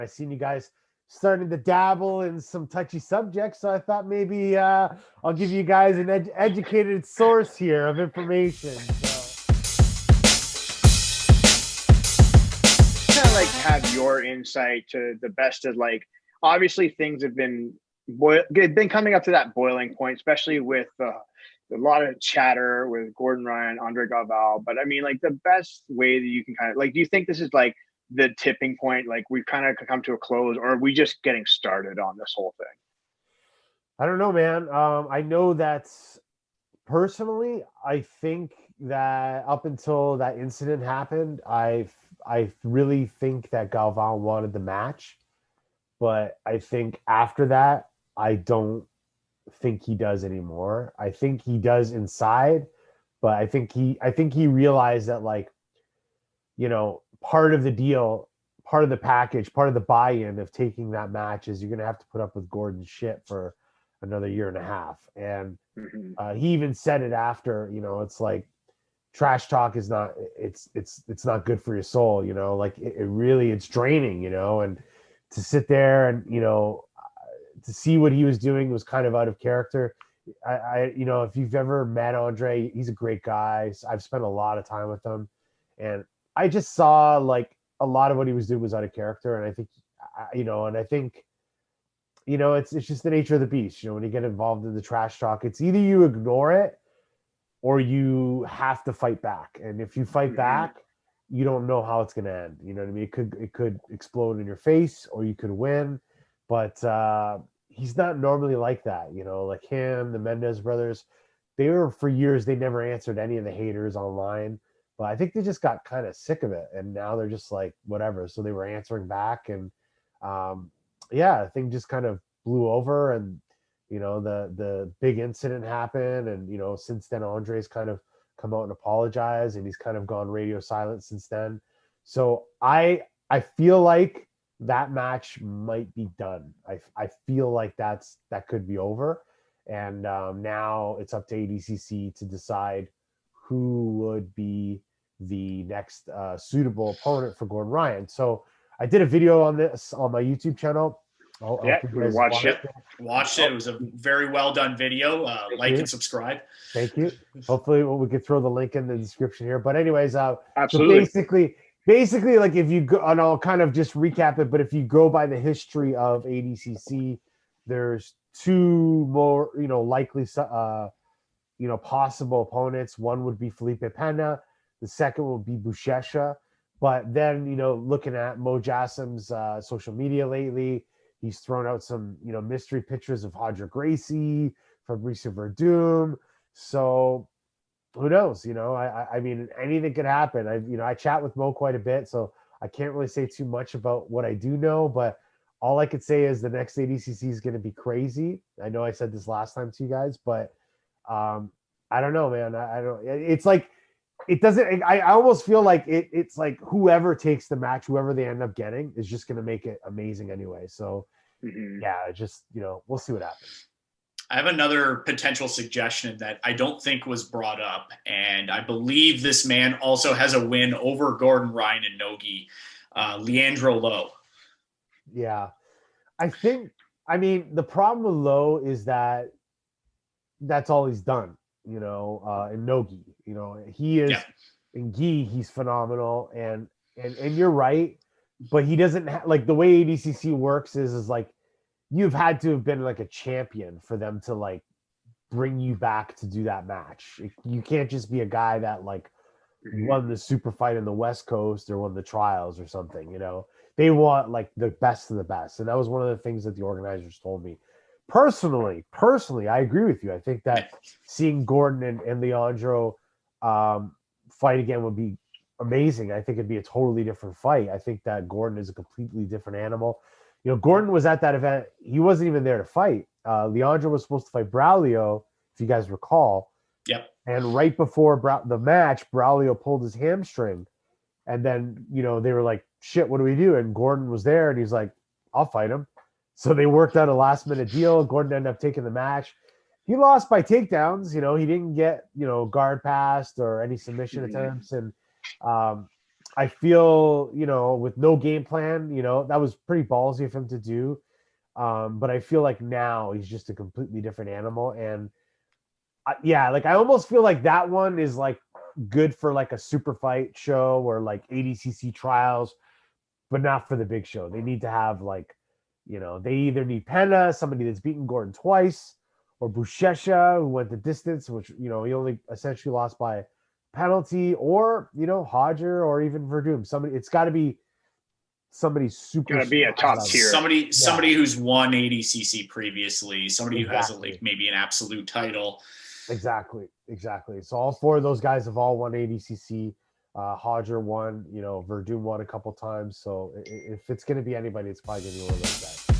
I seen you guys starting to dabble in some touchy subjects, so I thought maybe I'll give you guys an educated source here of information. So. Kind of like have your insight to the best of like. Obviously, things have been coming up to that boiling point, especially with a lot of chatter with Gordon Ryan, Andre Galvao. But I mean, like the best way that you can kind of like, do you think this is like the tipping point? Like we've kind of come to a close, or are we just getting started on this whole thing? I don't know, man. I know that personally, I think that up until that incident happened, I really think that Galvao wanted the match, but I think after that, I don't think he does anymore. I think he does inside, but I think he realized that, like, part of the deal, part of the package, part of the buy-in of taking that match is you're going to have to put up with Gordon's shit for another year and a half. And Mm-hmm. he even said it after, it's like trash talk is not, it's not good for your soul, like it really, it's draining, and to sit there and, to see what he was doing was kind of out of character. If you've ever met Andre, he's a great guy. I've spent a lot of time with him, and I just saw like a lot of what he was doing was out of character. And I think, it's just the nature of the beast. When you get involved in the trash talk, it's either you ignore it or you have to fight back. And if you fight back, you don't know how it's going to end. You know what I mean? It could explode in your face, or you could win. But he's not normally like that. Like him, the Mendez brothers, they were for years. They never answered any of the haters online. But I think they just got kind of sick of it, and now they're just like whatever. So they were answering back, and the thing just kind of blew over, and the big incident happened, and since then Andre's kind of come out and apologized, and he's kind of gone radio silent since then. So I feel like that match might be done. I feel like that could be over, and now it's up to ADCC to decide who would be the next suitable opponent for Gordon Ryan. So I did a video on this on my YouTube channel. We watched it. Watched it. It was a very well done video. Like and subscribe. Thank you. Hopefully, we could throw the link in the description here. But anyways, absolutely. So basically, like if you go, and I'll kind of just recap it. But if you go by the history of ADCC, there's two more, likely, possible opponents. One would be Felipe Pena. The second would be Buchecha. But then, looking at Mo Jassim's social media lately, he's thrown out some, mystery pictures of Roger Gracie, Fabricio Verdum. So who knows? I mean, anything could happen. I chat with Mo quite a bit, so I can't really say too much about what I do know. But all I could say is the next ADCC is going to be crazy. I know I said this last time to you guys, but I don't know, man. I don't. It's like it doesn't. I almost feel like it's like whoever takes the match, whoever they end up getting, is just going to make it amazing anyway. So just we'll see what happens. I have another potential suggestion that I don't think was brought up, and I believe this man also has a win over Gordon Ryan and Nogi, Leandro Lo. Yeah, I mean, the problem with Lo is that that's all he's done, in Nogi. He is in Gi, he's phenomenal, and you're right, but he doesn't like the way ADCC works is like you've had to have been like a champion for them to like bring you back to do that match. You can't just be a guy that like won the super fight in the West Coast or won the trials or something. They want like the best of the best, and that was one of the things that the organizers told me. Personally, I agree with you. I think that seeing Gordon and Leandro fight again would be amazing. I think it'd be a totally different fight. I think that Gordon is a completely different animal. Gordon was at that event. He wasn't even there to fight. Leandro was supposed to fight Braulio, if you guys recall. Yep. And right before the match, Braulio pulled his hamstring. And then, they were like, shit, what do we do? And Gordon was there, and he's like, I'll fight him. So they worked out a last-minute deal. Gordon ended up taking the match. He lost by takedowns. He didn't get, guard passed or any submission attempts. And I feel, with no game plan, that was pretty ballsy of him to do. But I feel like now he's just a completely different animal. And like I almost feel like that one is like good for like a super fight show or like ADCC trials, but not for the big show. They need to have like, they either need Pena, somebody that's beaten Gordon twice, or Buchecha, who went the distance, which, he only essentially lost by penalty, or, Hodger or even Verdum. It's got to be somebody super. Gonna be a top tier. Somebody who's won ADCC previously, somebody who has maybe an absolute title. Exactly. So all four of those guys have all won ADCC. Hodger won, Verdum won a couple times. So if it's going to be anybody, it's probably going to be one of those guys.